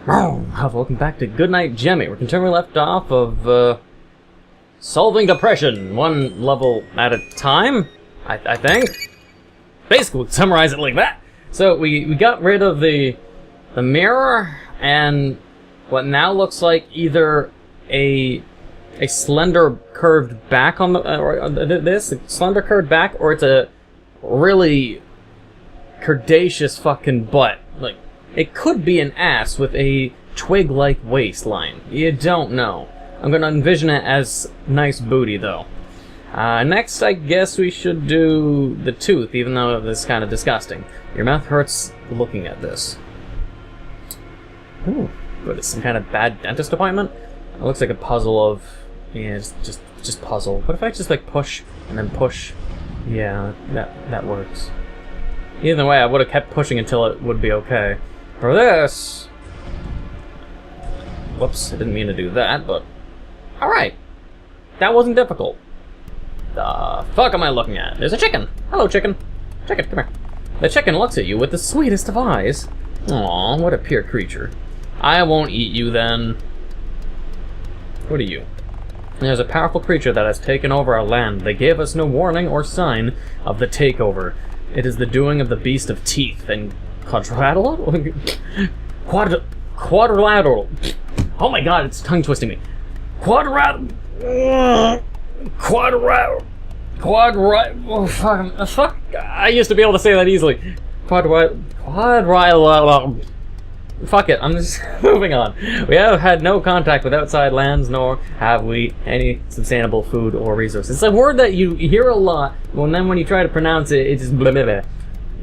Welcome back to Goodnight Jemmy. We're continuing left off of, solving depression, one level at a time, I think. Basically, we'll summarize it like that. So, we got rid of the mirror, and what now looks like either a slender curved back on the, slender curved back, or it's a really curdaceous fucking butt. Like, it could be an ass with a twig-like waistline. You don't know. I'm gonna envision it as nice booty, though. Next, I guess we should do the tooth, even though this is kind of disgusting. Your mouth hurts looking at this. Ooh, what is some kind of bad dentist appointment? It looks like a puzzle of... yeah, just puzzle. What if I just, like, push and then push? Yeah, that works. Either way, I would have kept pushing until it would be okay. For this... whoops, I didn't mean to do that, but... alright. That wasn't difficult. The fuck am I looking at? There's a chicken! Hello, chicken! Chicken, come here. The chicken looks at you with the sweetest of eyes. Aw, what a pure creature. I won't eat you, then. What are you? There's a powerful creature that has taken over our land. They gave us no warning or sign of the takeover. It is the doing of the beast of teeth and... quadrilateral? Quadrilateral. Oh my god, it's tongue twisting me. Quadrilateral. Oh, fuck. I used to be able to say that easily. Quadrilateral. Fuck it, I'm just moving on. We have had no contact with outside lands, nor have we any sustainable food or resources. It's a word that you hear a lot, and then when you try to pronounce it, it's just blah, blah, blah,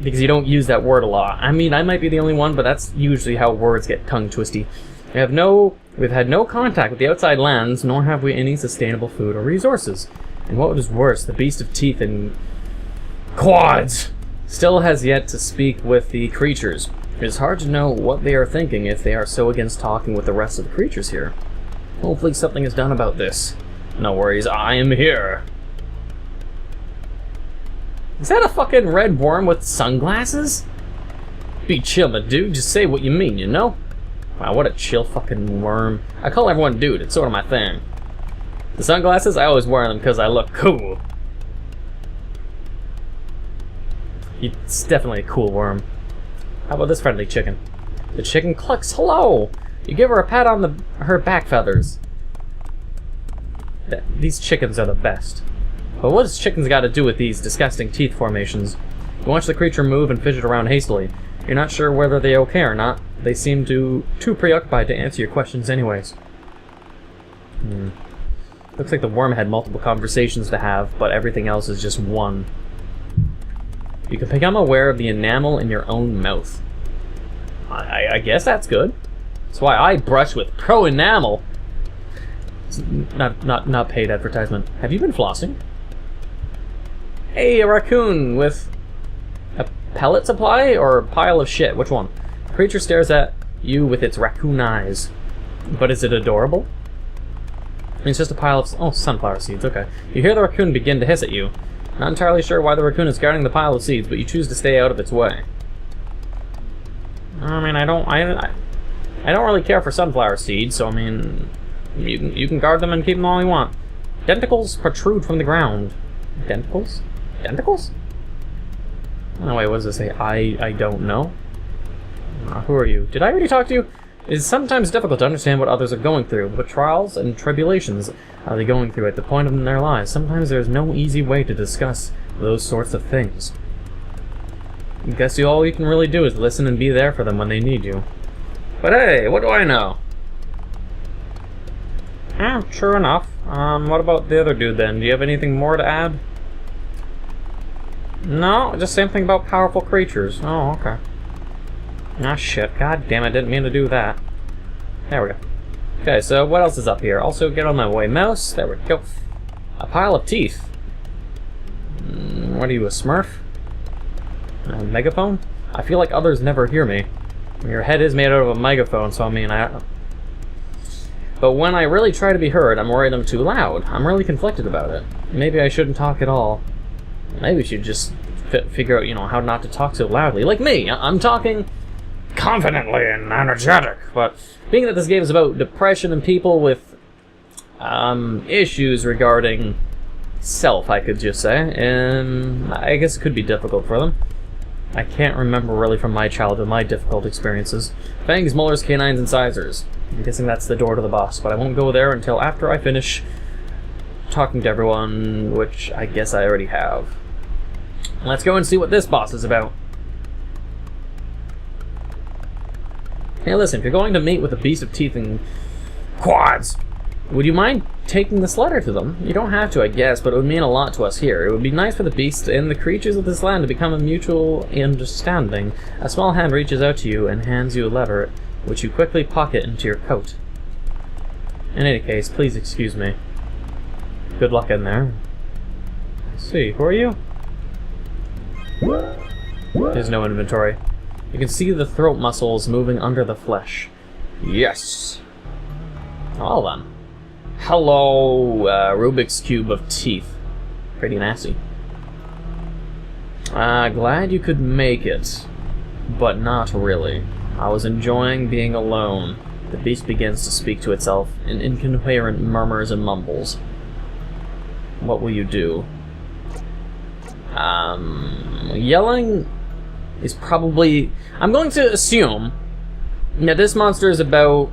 because you don't use that word a lot. I mean, I might be the only one, but that's usually how words get tongue twisty. We've had no contact with the outside lands, nor have we any sustainable food or resources. And what is worse, the beast of teeth and quads still has yet to speak with the creatures. It is hard to know what they are thinking if they are so against talking with the rest of the creatures here. Hopefully something is done about this. No worries, I am here. Is that a fucking red worm with sunglasses? Be chill, my dude. Just say what you mean, you know? Wow, what a chill fucking worm. I call everyone dude. It's sort of my thing. The sunglasses, I always wear them because I look cool. It's definitely a cool worm. How about this friendly chicken? The chicken clucks hello! You give her a pat on her back feathers. These chickens are the best. But what does chickens got to do with these disgusting teeth formations? You watch the creature move and fidget around hastily. You're not sure whether they're okay or not. They seem too preoccupied to answer your questions anyways. Looks like the worm had multiple conversations to have, but everything else is just one. You can become aware of the enamel in your own mouth. I guess that's good. That's why I brush with Pro Enamel. Not paid advertisement. Have you been flossing? Hey, a raccoon with a pellet supply or a pile of shit? Which one? The creature stares at you with its raccoon eyes. But is it adorable? It's just a pile of... oh, sunflower seeds, okay. You hear the raccoon begin to hiss at you. Not entirely sure why the raccoon is guarding the pile of seeds, but you choose to stay out of its way. I mean, I don't really care for sunflower seeds, so I mean... You can guard them and keep them all you want. Denticles protrude from the ground. Denticles? Denticles? Oh wait, what does it say? I don't know. Who are you? Did I already talk to you? It is sometimes difficult to understand what others are going through. What trials and tribulations are they going through at the point in their lives? Sometimes there is no easy way to discuss those sorts of things. I guess all you can really do is listen and be there for them when they need you. But hey, what do I know? Yeah, sure enough. What about the other dude then? Do you have anything more to add? No, just same thing about powerful creatures. Oh, okay. Ah, shit. God damn it, didn't mean to do that. There we go. Okay, so what else is up here? Also, get on my way. Mouse. There we go. A pile of teeth. What are you, a smurf? A megaphone? I feel like others never hear me. Your head is made out of a megaphone, so I mean, but when I really try to be heard, I'm worried I'm too loud. I'm really conflicted about it. Maybe I shouldn't talk at all. Maybe we should just figure out, you know, how not to talk so loudly. Like me! I'm talking confidently and energetic, but being that this game is about depression and people with issues regarding self, I could just say, and I guess it could be difficult for them. I can't remember really from my childhood my difficult experiences. Fangs, molars, canines, and sizers. I'm guessing that's the door to the boss, but I won't go there until after I finish talking to everyone, which I guess I already have. Let's go and see what this boss is about. Hey, listen, if you're going to meet with a beast of teeth and quads, would you mind taking this letter to them? You don't have to, I guess, but it would mean a lot to us here. It would be nice for the beast and the creatures of this land to become a mutual understanding. A small hand reaches out to you and hands you a letter, which you quickly pocket into your coat. In any case, please excuse me. Good luck in there. Let's see, who are you? There's no inventory. You can see the throat muscles moving under the flesh. Yes! Well then. Hello, Rubik's Cube of teeth. Pretty nasty. Glad you could make it, but not really. I was enjoying being alone. The beast begins to speak to itself in incoherent murmurs and mumbles. What will you do? Yelling is probably... I'm going to assume that this monster is about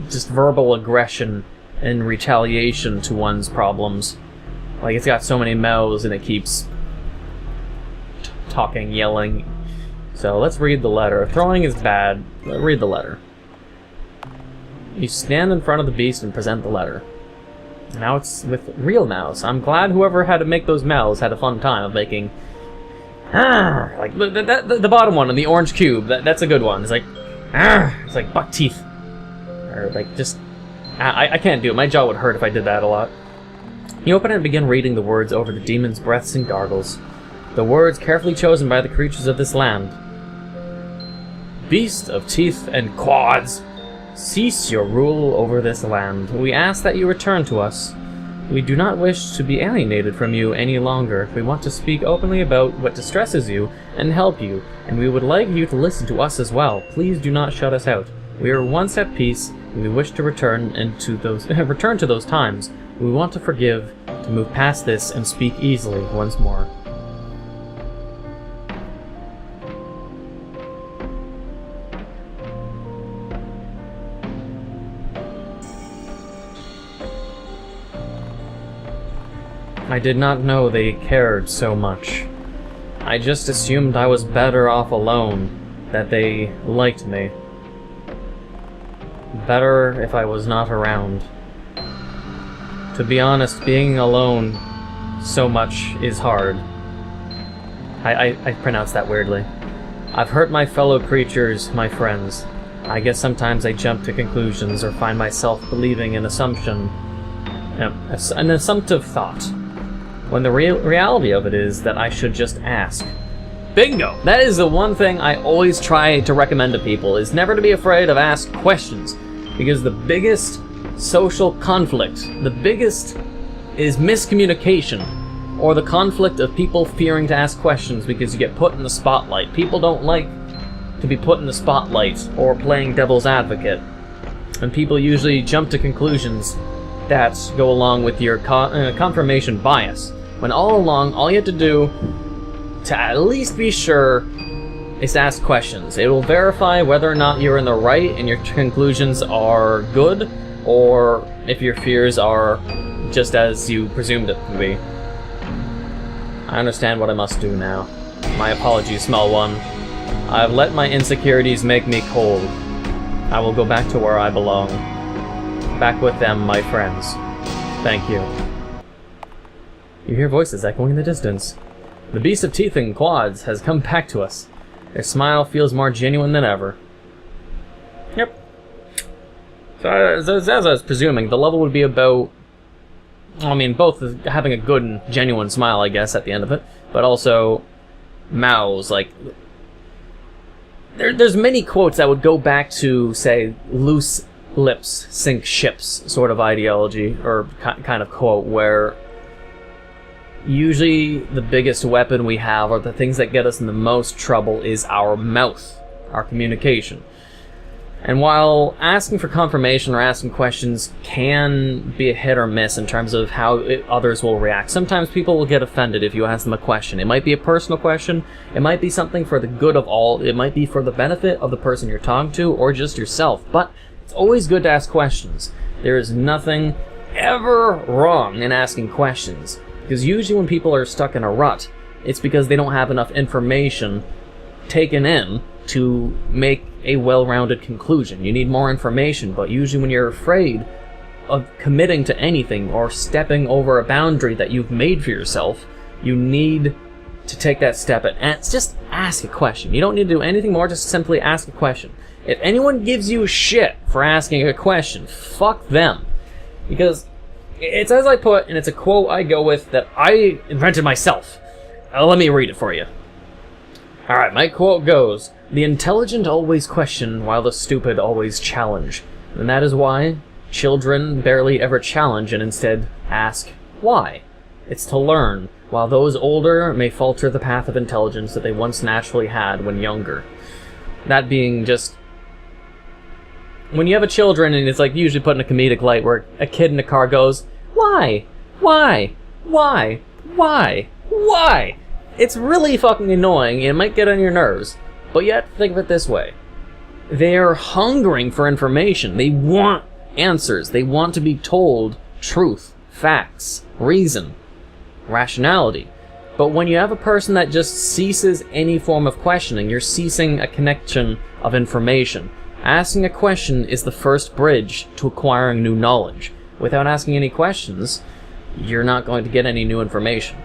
just verbal aggression and retaliation to one's problems. Like, it's got so many mouths and it keeps talking, yelling. So let's read the letter. Throwing is bad. Read the letter. You stand in front of the beast and present the letter. Now it's with real mouths. I'm glad whoever had to make those mouths had a fun time of making... like, the bottom one in the orange cube, that's a good one. It's like... it's like buck teeth. Or like just... I can't do it. My jaw would hurt if I did that a lot. You open it and begin reading the words over the demon's breaths and gargles. The words carefully chosen by the creatures of this land. Beast of teeth and quads, cease your rule over this land. We ask that you return to us. We do not wish to be alienated from you any longer. We want to speak openly about what distresses you and help you, and we would like you to listen to us as well. Please do not shut us out. We are once at peace, and we wish to return to those times. We want to forgive, to move past this and speak easily once more. I did not know they cared so much. I just assumed I was better off alone, that they liked me. Better if I was not around. To be honest, being alone so much is hard. I pronounced that weirdly. I've hurt my fellow creatures, my friends. I guess sometimes I jump to conclusions or find myself believing an assumption, an assumptive thought, when the reality of it is that I should just ask. Bingo! That is the one thing I always try to recommend to people, is never to be afraid of ask questions. Because the biggest social conflict, the biggest is miscommunication, or the conflict of people fearing to ask questions because you get put in the spotlight. People don't like to be put in the spotlight or playing devil's advocate. And people usually jump to conclusions that go along with your confirmation bias. When all along, all you have to do to at least be sure is to ask questions. It will verify whether or not you're in the right and your conclusions are good, or if your fears are just as you presumed it to be. I understand what I must do now. My apologies, small one. I have let my insecurities make me cold. I will go back to where I belong. Back with them, my friends. Thank you. You hear voices echoing in the distance. The beast of teeth and quads has come back to us. Their smile feels more genuine than ever. Yep. So as I was presuming, the level would be about... I mean, both having a good and genuine smile, I guess, at the end of it, but also mouths, like... There's many quotes that would go back to, say, loose lips sink ships sort of ideology, or kind of quote, where usually the biggest weapon we have, or the things that get us in the most trouble, is our mouth, our communication. And while asking for confirmation or asking questions can be a hit or miss in terms of how others will react, sometimes people will get offended if you ask them a question. It might be a personal question, it might be something for the good of all, it might be for the benefit of the person you're talking to, or just yourself. But it's always good to ask questions. There is nothing ever wrong in asking questions, because usually when people are stuck in a rut, it's because they don't have enough information taken in to make a well-rounded conclusion. You need more information, but usually when you're afraid of committing to anything or stepping over a boundary that you've made for yourself, you need to take that step and just ask a question. You don't need to do anything more, just simply ask a question. If anyone gives you shit for asking a question, fuck them. Because it's as I put, and it's a quote I go with that I invented myself. Let me read it for you. Alright, my quote goes, "The intelligent always question, while the stupid always challenge. And that is why children barely ever challenge and instead ask, why? It's to learn, while those older may falter the path of intelligence that they once naturally had when younger." That being just, when you have a children, and it's like usually put in a comedic light where a kid in a car goes, why? Why? Why? Why? Why? It's really fucking annoying, it might get on your nerves, but yet think of it this way. They're hungering for information, they want answers, they want to be told truth, facts, reason, rationality. But when you have a person that just ceases any form of questioning, you're ceasing a connection of information. Asking a question is the first bridge to acquiring new knowledge. Without asking any questions, you're not going to get any new information.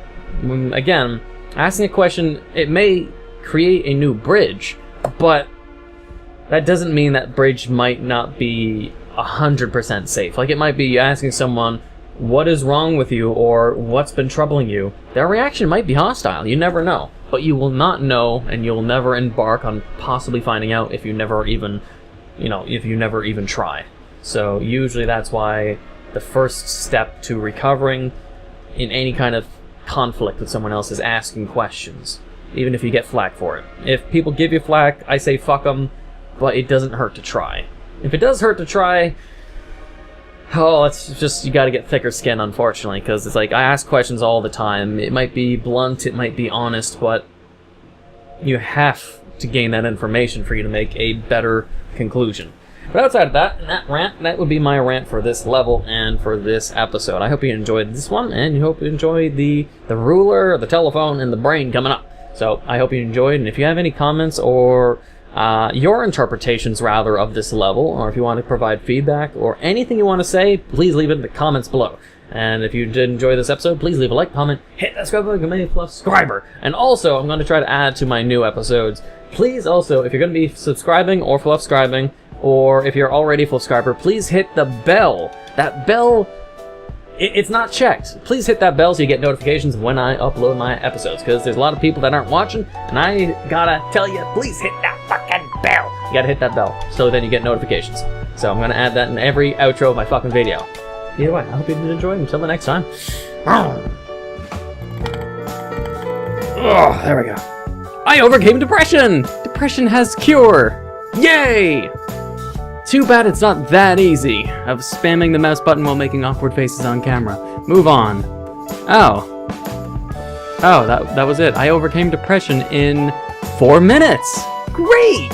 Again, asking a question, it may create a new bridge, but that doesn't mean that bridge might not be 100% safe. Like, it might be asking someone, what is wrong with you, or what's been troubling you. Their reaction might be hostile, you never know. But you will not know, and you'll never embark on possibly finding out if you never even, if you never even try. So usually that's why the first step to recovering in any kind of conflict with someone else is asking questions, even if you get flack for it. If people give you flack, I say fuck them, but it doesn't hurt to try. If it does hurt to try, oh, it's just, you gotta get thicker skin, unfortunately, because it's like, I ask questions all the time. It might be blunt, it might be honest, but you have to gain that information for you to make a better conclusion. But outside of that, that would be my rant for this level and for this episode. I hope you enjoyed this one, and you hope you enjoyed the ruler, the telephone, and the brain coming up. So I hope you enjoyed, and if you have any comments or your interpretations, rather, of this level, or if you want to provide feedback or anything you want to say, please leave it in the comments below. And if you did enjoy this episode, please leave a like, comment, hit that subscribe button, become a subscriber. And also, I'm going to try to add to my new episodes. Please also, if you're going to be subscribing or subscribing, or if you're already a subscriber, please hit the bell. That bell, it's not checked. Please hit that bell so you get notifications when I upload my episodes, because there's a lot of people that aren't watching, and I gotta tell you, please hit that fucking bell. You gotta hit that bell, so then you get notifications. So I'm gonna add that in every outro of my fucking video. Either way, I hope you did enjoy. Until the next time. Oh, there we go. I overcame depression! Depression has cure! Yay! Too bad it's not that easy of spamming the mouse button while making awkward faces on camera. Move on. Oh, that was it. I overcame depression in 4 minutes! Great!